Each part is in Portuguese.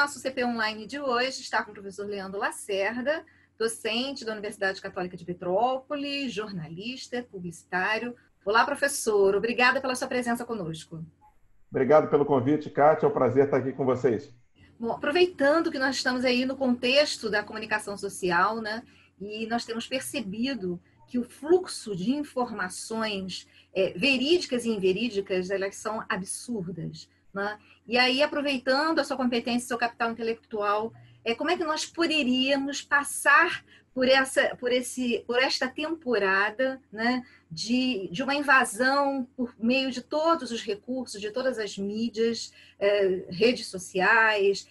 nosso CP Online de hoje está com o professor Leandro Lacerda, docente da Universidade Católica de Petrópolis, jornalista, publicitário. Olá, professor. Obrigada pela sua presença conosco. Obrigado pelo convite, Kátia. É um prazer estar aqui com vocês. Bom, aproveitando que nós estamos aí no contexto da comunicação social, né, e nós temos percebido que o fluxo de informações verídicas e inverídicas, elas são absurdas, né? E aí, aproveitando a sua competência, seu capital intelectual, como é que nós poderíamos passar por esta temporada, né, de uma invasão por meio de todos os recursos, de todas as mídias, redes sociais,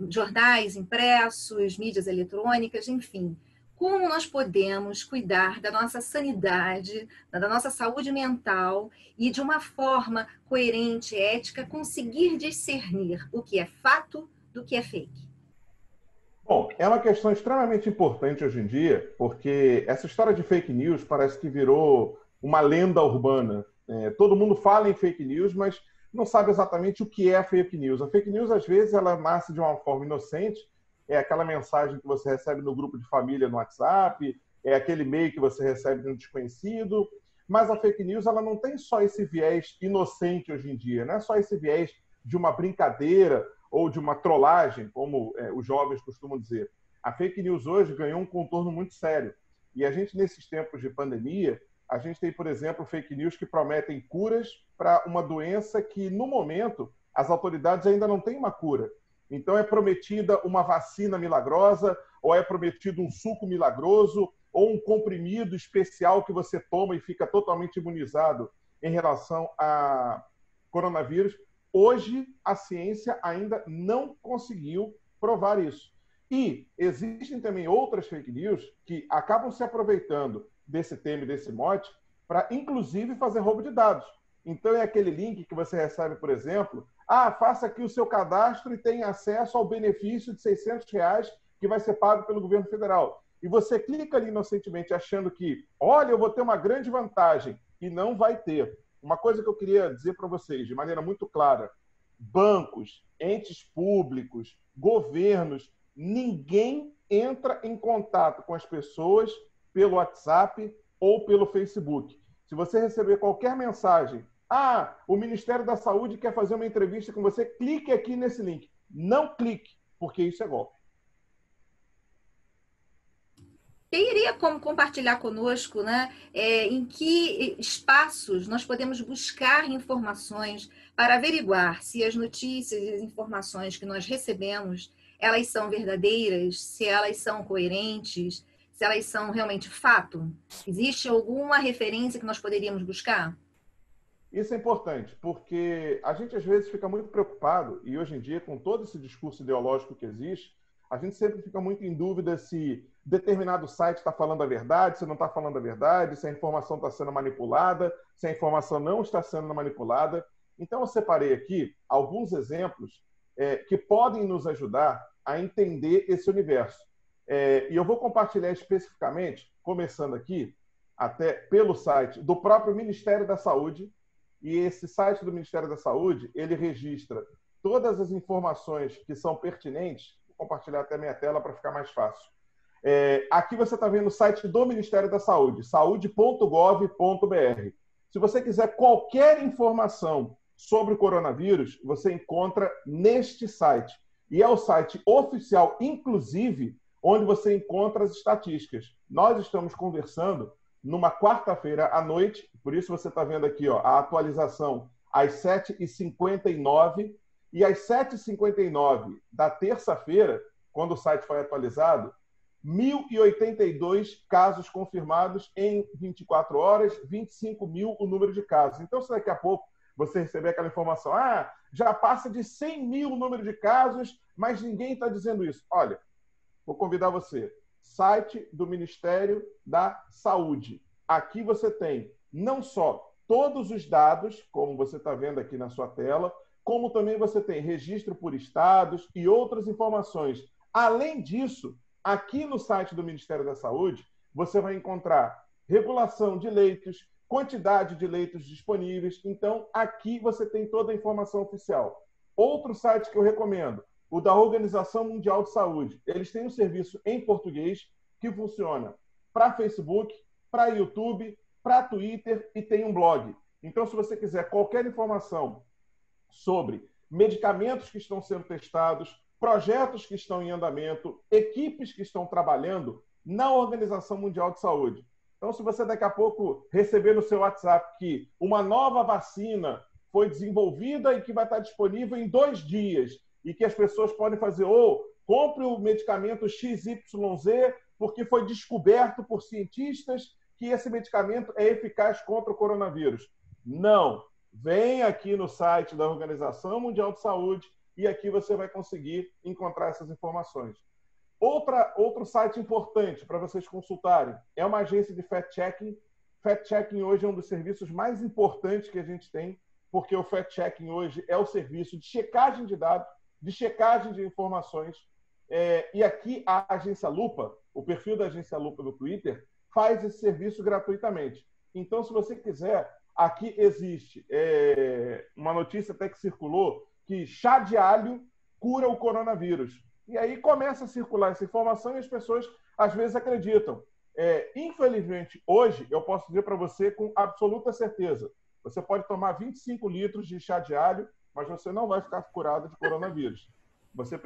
jornais impressos, mídias eletrônicas, enfim. Como nós podemos cuidar da nossa sanidade, da nossa saúde mental e, de uma forma coerente, ética, conseguir discernir o que é fato do que é fake? Bom, é uma questão extremamente importante hoje em dia, porque essa história de fake news parece que virou uma lenda urbana. Todo mundo fala em fake news, mas não sabe exatamente o que é fake news. A fake news, às vezes, ela nasce de uma forma inocente, é aquela mensagem que você recebe no grupo de família no WhatsApp, é aquele e-mail que você recebe de um desconhecido, mas a fake news ela não tem só esse viés inocente hoje em dia, não é só esse viés de uma brincadeira ou de uma trollagem, como os jovens costumam dizer. A fake news hoje ganhou um contorno muito sério. E a gente, nesses tempos de pandemia, a gente tem, por exemplo, fake news que prometem curas para uma doença que, no momento, as autoridades ainda não têm uma cura. Então, é prometida uma vacina milagrosa, ou é prometido um suco milagroso, ou um comprimido especial que você toma e fica totalmente imunizado em relação a coronavírus. Hoje, a ciência ainda não conseguiu provar isso. E existem também outras fake news que acabam se aproveitando desse tema e desse mote para, inclusive, fazer roubo de dados. Então, é aquele link que você recebe, por exemplo, faça aqui o seu cadastro e tenha acesso ao benefício de R$600 que vai ser pago pelo governo federal. E você clica ali inocentemente achando que, olha, eu vou ter uma grande vantagem, e não vai ter. Uma coisa que eu queria dizer para vocês, de maneira muito clara: bancos, entes públicos, governos, ninguém entra em contato com as pessoas pelo WhatsApp ou pelo Facebook. Se você receber qualquer mensagem, o Ministério da Saúde quer fazer uma entrevista com você, clique aqui nesse link. Não clique, porque isso é golpe. Teria como compartilhar conosco, né, em que espaços nós podemos buscar informações para averiguar se as notícias e as informações que nós recebemos, elas são verdadeiras, se elas são coerentes, se elas são realmente fato? Existe alguma referência que nós poderíamos buscar? Isso é importante, porque a gente às vezes fica muito preocupado, e hoje em dia, com todo esse discurso ideológico que existe, a gente sempre fica muito em dúvida se determinado site está falando a verdade, se não está falando a verdade, se a informação está sendo manipulada, se a informação não está sendo manipulada. Então, eu separei aqui alguns exemplos que podem nos ajudar a entender esse universo. E eu vou compartilhar especificamente, começando aqui, até pelo site do próprio Ministério da Saúde. E esse site do Ministério da Saúde, ele registra todas as informações que são pertinentes. Vou compartilhar até a minha tela para ficar mais fácil. Aqui você está vendo o site do Ministério da Saúde, saude.gov.br. Se você quiser qualquer informação sobre o coronavírus, você encontra neste site. E é o site oficial, inclusive, onde você encontra as estatísticas. Nós estamos conversando numa quarta-feira à noite, por isso você está vendo aqui a atualização às 7h59, e às 7h59 da terça-feira, quando o site foi atualizado, 1.082 casos confirmados em 24 horas, 25 mil o número de casos. Então, se daqui a pouco você receber aquela informação, já passa de 100 mil o número de casos, mas ninguém está dizendo isso. Olha, vou convidar você. Site do Ministério da Saúde. Aqui você tem não só todos os dados, como você está vendo aqui na sua tela, como também você tem registro por estados e outras informações. Além disso, aqui no site do Ministério da Saúde, você vai encontrar regulação de leitos, quantidade de leitos disponíveis. Então, aqui você tem toda a informação oficial. Outro site que eu recomendo, o da Organização Mundial de Saúde. Eles têm um serviço em português que funciona para Facebook, para YouTube, para Twitter e tem um blog. Então, se você quiser qualquer informação sobre medicamentos que estão sendo testados, projetos que estão em andamento, equipes que estão trabalhando na Organização Mundial de Saúde. Então, se você daqui a pouco receber no seu WhatsApp que uma nova vacina foi desenvolvida e que vai estar disponível em 2 dias e que as pessoas podem fazer, ou compre o medicamento XYZ porque foi descoberto por cientistas que esse medicamento é eficaz contra o coronavírus. Não. Vem aqui no site da Organização Mundial de Saúde e aqui você vai conseguir encontrar essas informações. Outro site importante para vocês consultarem é uma agência de fact-checking. Fact-checking hoje é um dos serviços mais importantes que a gente tem, porque o fact-checking hoje é o serviço de checagem de dados, de checagem de informações. E aqui a Agência Lupa, o perfil da Agência Lupa no Twitter, faz esse serviço gratuitamente. Então, se você quiser, aqui existe uma notícia até que circulou que chá de alho cura o coronavírus. E aí começa a circular essa informação e as pessoas, às vezes, acreditam. Infelizmente, hoje, eu posso dizer para você com absoluta certeza, você pode tomar 25 litros de chá de alho, mas você não vai ficar curado de coronavírus. Você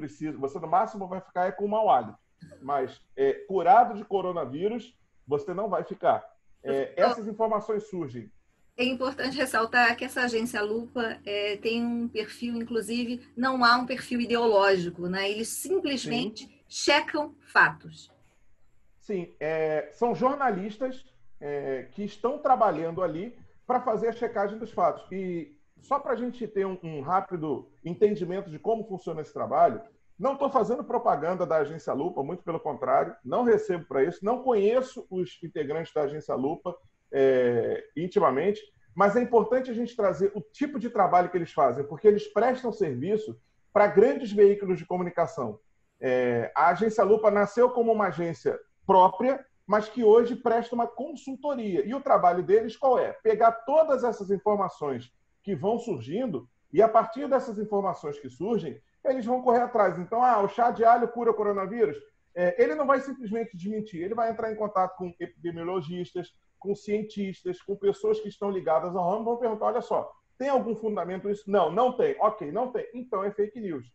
no máximo vai ficar com mau hálito. Mas curado de coronavírus, você não vai ficar. Essas informações surgem. É importante ressaltar que essa agência Lupa tem um perfil, inclusive, não há um perfil ideológico, né? Eles simplesmente checam fatos. Sim, são jornalistas que estão trabalhando ali para fazer a checagem dos fatos. E só para a gente ter um rápido entendimento de como funciona esse trabalho, não estou fazendo propaganda da Agência Lupa, muito pelo contrário, não recebo para isso, não conheço os integrantes da Agência Lupa intimamente, mas é importante a gente trazer o tipo de trabalho que eles fazem, porque eles prestam serviço para grandes veículos de comunicação. A Agência Lupa nasceu como uma agência própria, mas que hoje presta uma consultoria. E o trabalho deles qual é? Pegar todas essas informações que vão surgindo e, a partir dessas informações que surgem, eles vão correr atrás. Então, o chá de alho cura o coronavírus? Ele não vai simplesmente desmentir, ele vai entrar em contato com epidemiologistas, com cientistas, com pessoas que estão ligadas ao ramo, vão perguntar, olha só, tem algum fundamento isso? Não, não tem. Ok, não tem. Então é fake news.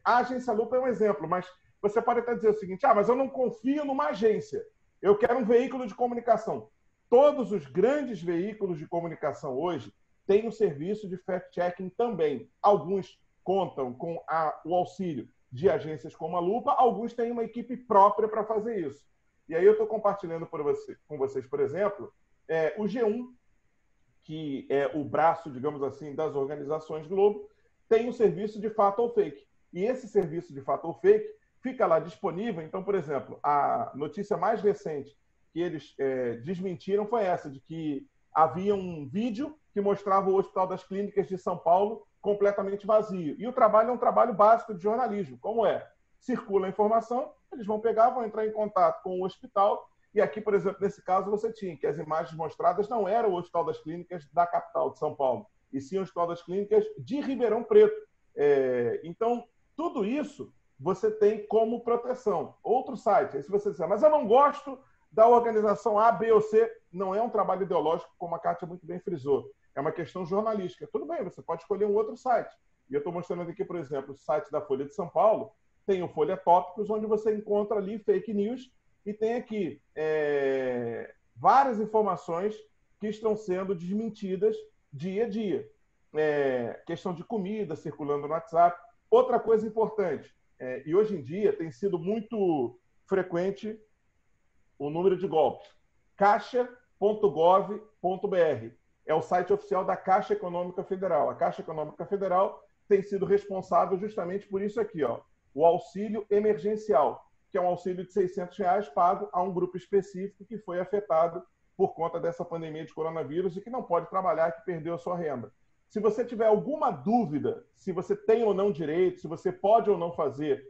A Agência Lupa é um exemplo, mas você pode até dizer o seguinte, mas eu não confio numa agência, eu quero um veículo de comunicação. Todos os grandes veículos de comunicação hoje têm um serviço de fact-checking também. Alguns contam com o auxílio de agências como a Lupa, alguns têm uma equipe própria para fazer isso. E aí eu estou compartilhando com vocês, por exemplo, o G1, que é o braço, digamos assim, das organizações Globo, tem um serviço de fato ou fake. E esse serviço de fato ou fake fica lá disponível. Então, por exemplo, a notícia mais recente que eles desmentiram foi essa, de que havia um vídeo que mostrava o Hospital das Clínicas de São Paulo completamente vazio. E o trabalho é um trabalho básico de jornalismo. Como é? Circula a informação, eles vão pegar, vão entrar em contato com o hospital. E aqui, por exemplo, nesse caso, você tinha que as imagens mostradas não eram o Hospital das Clínicas da capital de São Paulo, e sim o Hospital das Clínicas de Ribeirão Preto. Então, tudo isso você tem como proteção. Outro site, aí se você disser, mas eu não gosto da organização A, B ou C, não é um trabalho ideológico, como a Kátia muito bem frisou. É uma questão jornalística. Tudo bem, você pode escolher um outro site. E eu estou mostrando aqui, por exemplo, o site da Folha de São Paulo, tem o Folha Tópicos, onde você encontra ali fake news, e tem aqui várias informações que estão sendo desmentidas dia a dia. Questão de comida circulando no WhatsApp. Outra coisa importante, e hoje em dia tem sido muito frequente o número de golpes. Caixa.gov.br é o site oficial da Caixa Econômica Federal. A Caixa Econômica Federal tem sido responsável justamente por isso aqui, o auxílio emergencial, que é um auxílio de R$600 pago a um grupo específico que foi afetado por conta dessa pandemia de coronavírus e que não pode trabalhar, que perdeu a sua renda. Se você tiver alguma dúvida, se você tem ou não direito, se você pode ou não fazer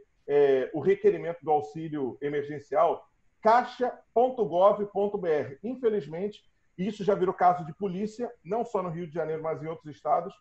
o requerimento do auxílio emergencial, caixa.gov.br. Infelizmente, isso já virou caso de polícia, não só no Rio de Janeiro, mas em outros estados.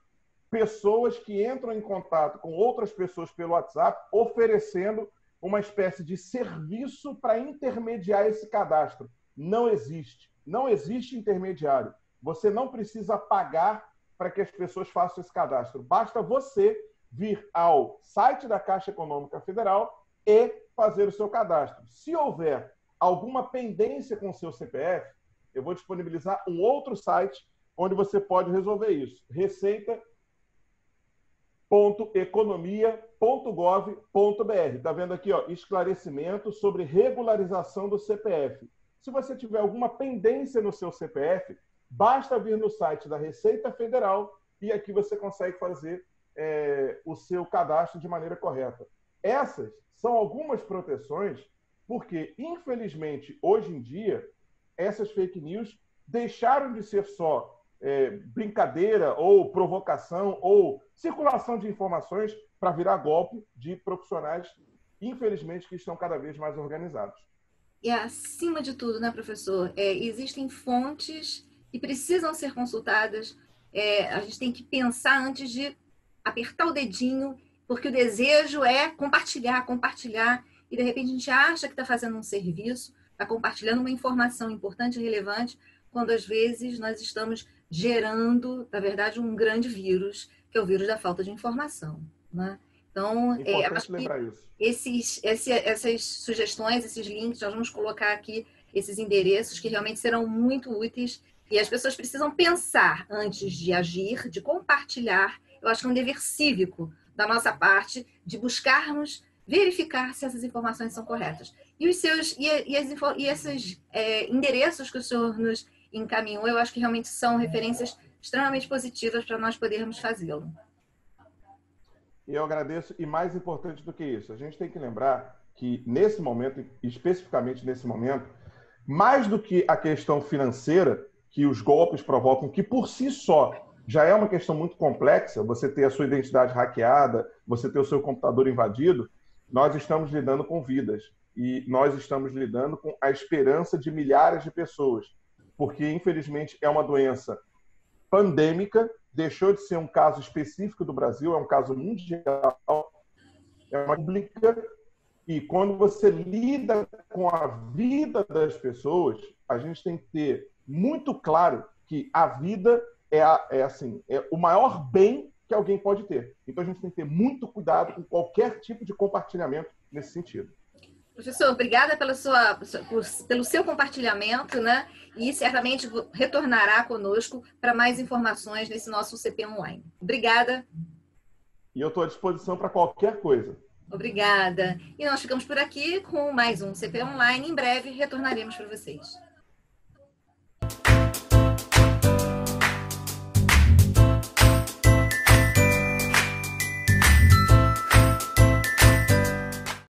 pessoas que entram em contato com outras pessoas pelo WhatsApp, oferecendo uma espécie de serviço para intermediar esse cadastro. Não existe. Não existe intermediário. Você não precisa pagar para que as pessoas façam esse cadastro. Basta você vir ao site da Caixa Econômica Federal e fazer o seu cadastro. Se houver alguma pendência com o seu CPF, eu vou disponibilizar um outro site onde você pode resolver isso. Receita.economia.gov.br. Está vendo aqui, ó, esclarecimento sobre regularização do CPF. Se você tiver alguma pendência no seu CPF, basta vir no site da Receita Federal e aqui você consegue fazer o seu cadastro de maneira correta. Essas são algumas proteções, porque, infelizmente, hoje em dia, essas fake news deixaram de ser só brincadeira ou provocação ou circulação de informações para virar golpe de profissionais, infelizmente, que estão cada vez mais organizados. E acima de tudo, né, professor, existem fontes que precisam ser consultadas. A gente tem que pensar antes de apertar o dedinho, porque o desejo é compartilhar, e de repente a gente acha que está fazendo um serviço, está compartilhando uma informação importante e relevante, quando às vezes nós estamos gerando, na verdade, um grande vírus, que é o vírus da falta de informação, né? Então, acho que essas sugestões, esses links, nós vamos colocar aqui esses endereços que realmente serão muito úteis e as pessoas precisam pensar antes de agir, de compartilhar. Eu acho que é um dever cívico da nossa parte de buscarmos verificar se essas informações são corretas. E esses endereços que o senhor nos encaminhou, eu acho que realmente são referências extremamente positivas para nós podermos fazê-lo. E eu agradeço, e mais importante do que isso, a gente tem que lembrar que nesse momento, especificamente nesse momento, mais do que a questão financeira que os golpes provocam, que por si só já é uma questão muito complexa, você ter a sua identidade hackeada, você ter o seu computador invadido, nós estamos lidando com vidas e nós estamos lidando com a esperança de milhares de pessoas, porque infelizmente é uma doença pandêmica, deixou de ser um caso específico do Brasil, é um caso mundial, é uma pública, e quando você lida com a vida das pessoas, a gente tem que ter muito claro que a vida é o maior bem que alguém pode ter. Então a gente tem que ter muito cuidado com qualquer tipo de compartilhamento nesse sentido. Professor, obrigada pelo seu compartilhamento, né? E certamente retornará conosco para mais informações nesse nosso CP Online. Obrigada. E eu estou à disposição para qualquer coisa. Obrigada. E nós ficamos por aqui com mais um CP Online. Em breve retornaremos para vocês.